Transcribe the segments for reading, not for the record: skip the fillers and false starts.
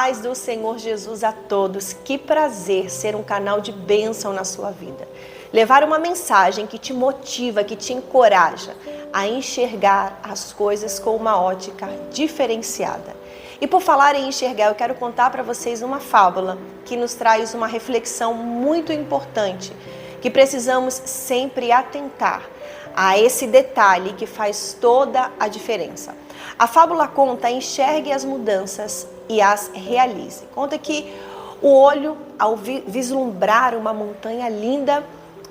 paz do Senhor Jesus a todos. Que prazer ser um canal de bênção na sua vida. Levar uma mensagem que te motiva, que te encoraja a enxergar as coisas com uma ótica diferenciada. E por falar em enxergar, eu quero contar para vocês uma fábula que nos traz uma reflexão muito importante, que precisamos sempre atentar a esse detalhe que faz toda a diferença. A fábula conta: enxergue as mudanças e as realize. Conta que o olho, ao vislumbrar uma montanha linda,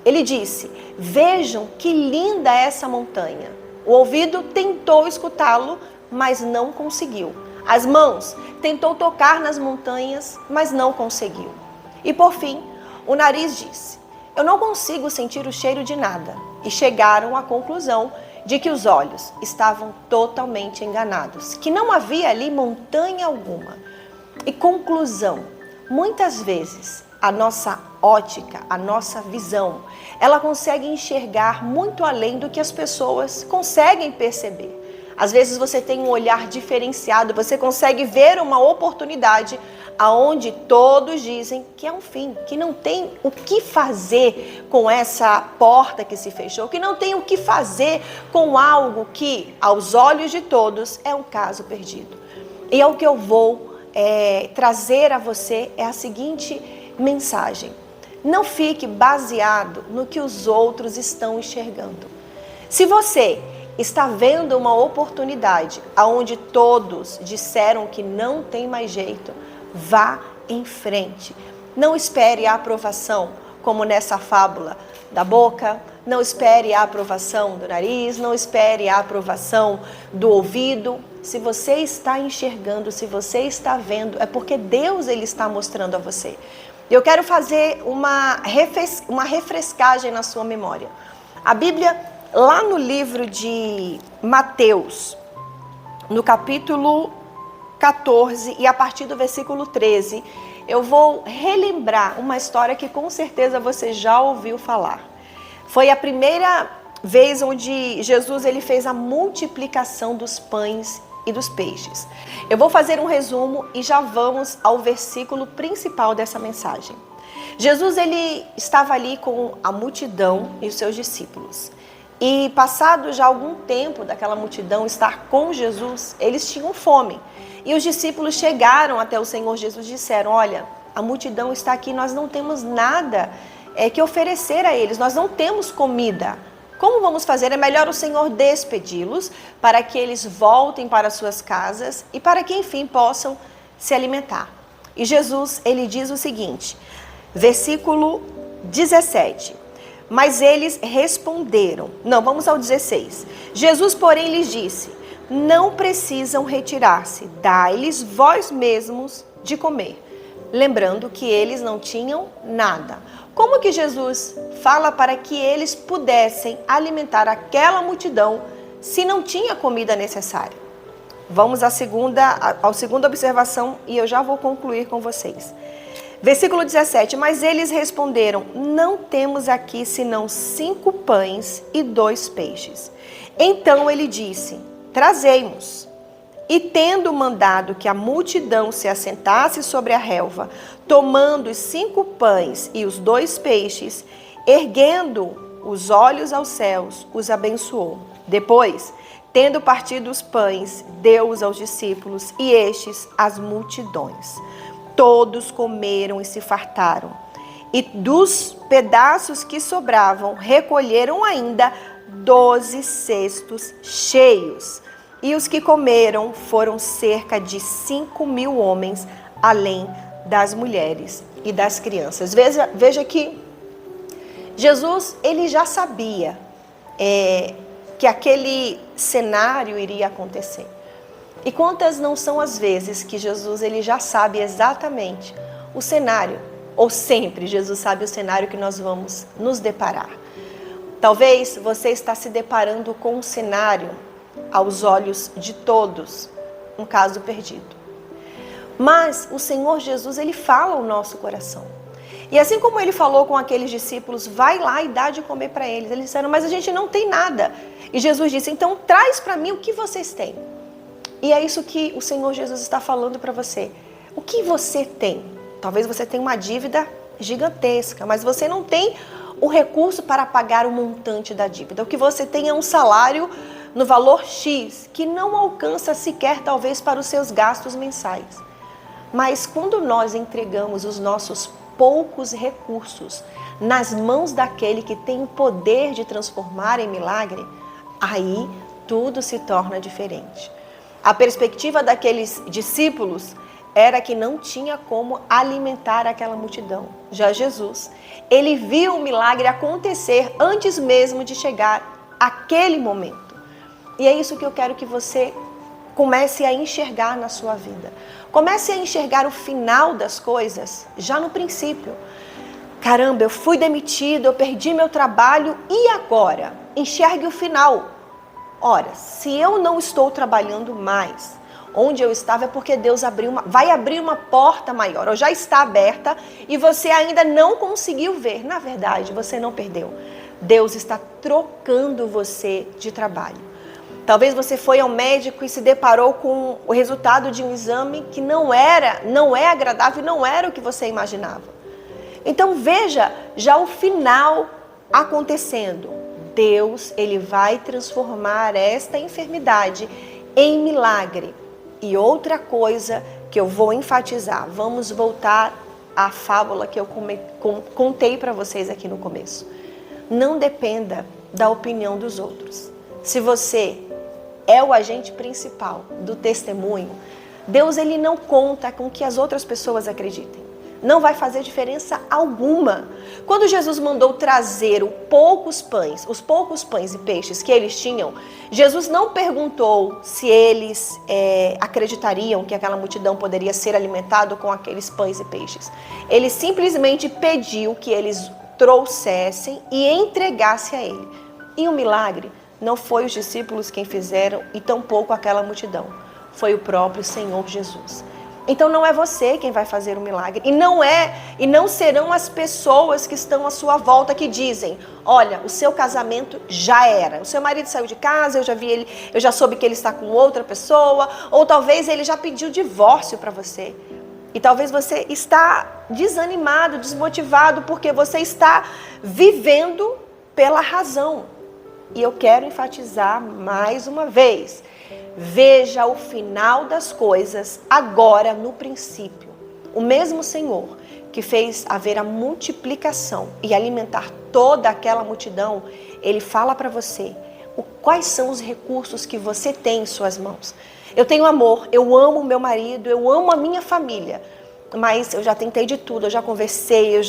ele disse: vejam que linda é essa montanha. O ouvido tentou escutá-lo, mas não conseguiu. As mãos tentou tocar nas montanhas, mas não conseguiu. E por fim, o nariz disse: eu não consigo sentir o cheiro de nada. E chegaram à conclusão de que os olhos estavam totalmente enganados, que não havia ali montanha alguma. E conclusão, muitas vezes a nossa ótica, a nossa visão, ela consegue enxergar muito além do que as pessoas conseguem perceber. Às vezes você tem um olhar diferenciado, você consegue ver uma oportunidade aonde todos dizem que é um fim, que não tem o que fazer com essa porta que se fechou, que não tem o que fazer com algo que, aos olhos de todos, é um caso perdido. E é o que eu vou trazer a você é a seguinte mensagem: não fique baseado no que os outros estão enxergando. Se você está vendo uma oportunidade aonde todos disseram que não tem mais jeito, vá em frente. Não espere a aprovação, como nessa fábula da boca. Não espere a aprovação do nariz. Não espere a aprovação do ouvido. Se você está enxergando, se você está vendo, é porque Deus ele está mostrando a você. Eu quero fazer uma refrescagem na sua memória. A Bíblia, lá no livro de Mateus, no capítulo 14 e a partir do versículo 13, eu vou relembrar uma história que com certeza você já ouviu falar. Foi a primeira vez onde Jesus ele fez a multiplicação dos pães e dos peixes. Eu vou fazer um resumo e já vamos ao versículo principal dessa mensagem. Jesus ele estava ali com a multidão e os seus discípulos. E passado já algum tempo daquela multidão estar com Jesus, eles tinham fome. E os discípulos chegaram até o Senhor Jesus e disseram: olha, a multidão está aqui, nós não temos nada que oferecer a eles, nós não temos comida. Como vamos fazer? É melhor o Senhor despedi-los para que eles voltem para suas casas e para que, enfim, possam se alimentar. E Jesus, ele diz o seguinte, versículo 17. Mas eles responderam. Não, vamos ao 16. Jesus, porém, lhes disse: não precisam retirar-se, dai-lhes vós mesmos de comer. Lembrando que eles não tinham nada. Como que Jesus fala para que eles pudessem alimentar aquela multidão se não tinha comida necessária? Vamos à segunda observação e eu já vou concluir com vocês. Versículo 17, mas eles responderam: não temos aqui senão 5 pães e 2 peixes. Então ele disse: trazei-mos. E tendo mandado que a multidão se assentasse sobre a relva, tomando os 5 pães e os 2 peixes, erguendo os olhos aos céus, os abençoou. Depois, tendo partido os pães, deu-os aos discípulos e estes às multidões. Todos comeram e se fartaram. E dos pedaços que sobravam, recolheram ainda 12 cestos cheios. E os que comeram foram cerca de 5.000 homens, além das mulheres e das crianças. Veja que Jesus ele já sabia que aquele cenário iria acontecer. E quantas não são as vezes que Jesus ele já sabe exatamente o cenário, ou sempre Jesus sabe o cenário que nós vamos nos deparar. Talvez você está se deparando com um cenário aos olhos de todos, um caso perdido. Mas o Senhor Jesus, ele fala ao nosso coração. E assim como ele falou com aqueles discípulos, vai lá e dá de comer para eles. Eles disseram, mas a gente não tem nada. E Jesus disse, então traz para mim o que vocês têm. E é isso que o Senhor Jesus está falando para você. O que você tem? Talvez você tenha uma dívida gigantesca, mas você não tem o recurso para pagar o montante da dívida. O que você tem é um salário no valor X, que não alcança sequer talvez para os seus gastos mensais. Mas quando nós entregamos os nossos poucos recursos nas mãos daquele que tem o poder de transformar em milagre, aí tudo se torna diferente. A perspectiva daqueles discípulos era que não tinha como alimentar aquela multidão. Já Jesus, ele viu o milagre acontecer antes mesmo de chegar aquele momento. E é isso que eu quero que você comece a enxergar na sua vida. Comece a enxergar o final das coisas já no princípio. Caramba, eu fui demitido, eu perdi meu trabalho e agora? Enxergue o final. Ora, se eu não estou trabalhando mais, onde eu estava é porque Deus vai abrir uma porta maior, ou já está aberta e você ainda não conseguiu ver. Na verdade, você não perdeu. Deus está trocando você de trabalho. Talvez você foi ao médico e se deparou com o resultado de um exame que não é agradável e não era o que você imaginava. Então veja já o final acontecendo. Deus, ele vai transformar esta enfermidade em milagre. E outra coisa que eu vou enfatizar, vamos voltar à fábula que eu contei para vocês aqui no começo. Não dependa da opinião dos outros. Se você é o agente principal do testemunho, Deus, ele não conta com que as outras pessoas acreditem. Não vai fazer diferença alguma. Quando Jesus mandou trazer os poucos pães e peixes que eles tinham, Jesus não perguntou se eles acreditariam que aquela multidão poderia ser alimentada com aqueles pães e peixes. Ele simplesmente pediu que eles trouxessem e entregassem a ele. E o milagre não foi os discípulos quem fizeram e tampouco aquela multidão. Foi o próprio Senhor Jesus. Então não é você quem vai fazer o milagre. E não serão as pessoas que estão à sua volta que dizem: olha, o seu casamento já era. O seu marido saiu de casa, eu já soube que ele está com outra pessoa. Ou talvez ele já pediu divórcio para você. E talvez você está desanimado, desmotivado, porque você está vivendo pela razão. E eu quero enfatizar mais uma vez. Veja o final das coisas agora no princípio. O mesmo Senhor que fez haver a multiplicação e alimentar toda aquela multidão, ele fala para você quais são os recursos que você tem em suas mãos. Eu tenho amor, eu amo meu marido, eu amo a minha família. Mas eu já tentei de tudo, eu já conversei,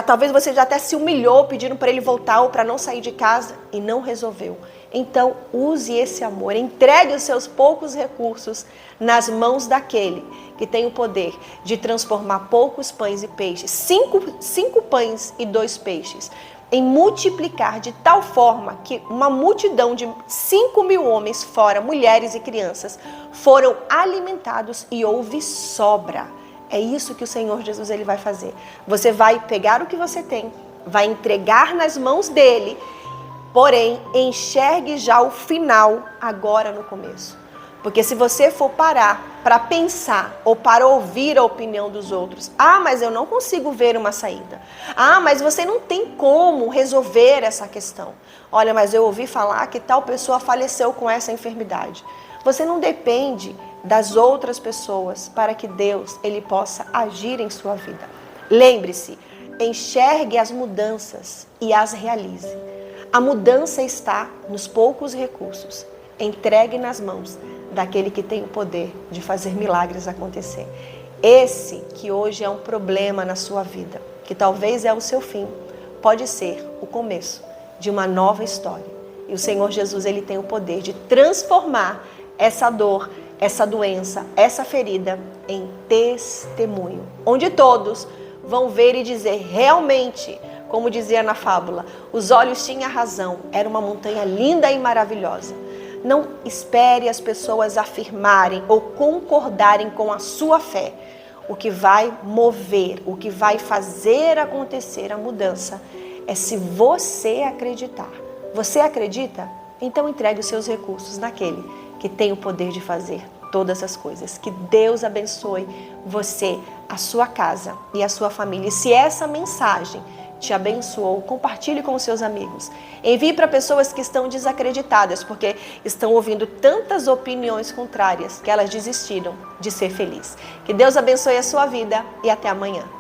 talvez você já até se humilhou pedindo para ele voltar ou para não sair de casa e não resolveu. Então use esse amor, entregue os seus poucos recursos nas mãos daquele que tem o poder de transformar poucos pães e peixes, cinco pães e 2 peixes, em multiplicar de tal forma que uma multidão de 5.000 homens, fora mulheres e crianças, foram alimentados e houve sobra. É isso que o Senhor Jesus ele vai fazer. Você vai pegar o que você tem, vai entregar nas mãos dele, porém, enxergue já o final agora no começo. Porque se você for parar para pensar ou para ouvir a opinião dos outros, mas eu não consigo ver uma saída. Mas você não tem como resolver essa questão. Olha, mas eu ouvi falar que tal pessoa faleceu com essa enfermidade. Você não depende das outras pessoas para que Deus ele possa agir em sua vida. Lembre-se, enxergue as mudanças e as realize. A mudança está nos poucos recursos. Entregue nas mãos daquele que tem o poder de fazer milagres acontecer. Esse que hoje é um problema na sua vida, que talvez é o seu fim, pode ser o começo de uma nova história. E o Senhor Jesus ele tem o poder de transformar essa dor, essa doença, essa ferida em testemunho, onde todos vão ver e dizer realmente, como dizia na fábula, os olhos tinham razão, era uma montanha linda e maravilhosa. Não espere as pessoas afirmarem ou concordarem com a sua fé. O que vai mover, o que vai fazer acontecer a mudança é se você acreditar. Você acredita? Então entregue os seus recursos naquele que tem o poder de fazer todas as coisas. Que Deus abençoe você, a sua casa e a sua família. E se essa mensagem te abençoou, compartilhe com os seus amigos. Envie para pessoas que estão desacreditadas, porque estão ouvindo tantas opiniões contrárias que elas desistiram de ser felizes. Que Deus abençoe a sua vida e até amanhã.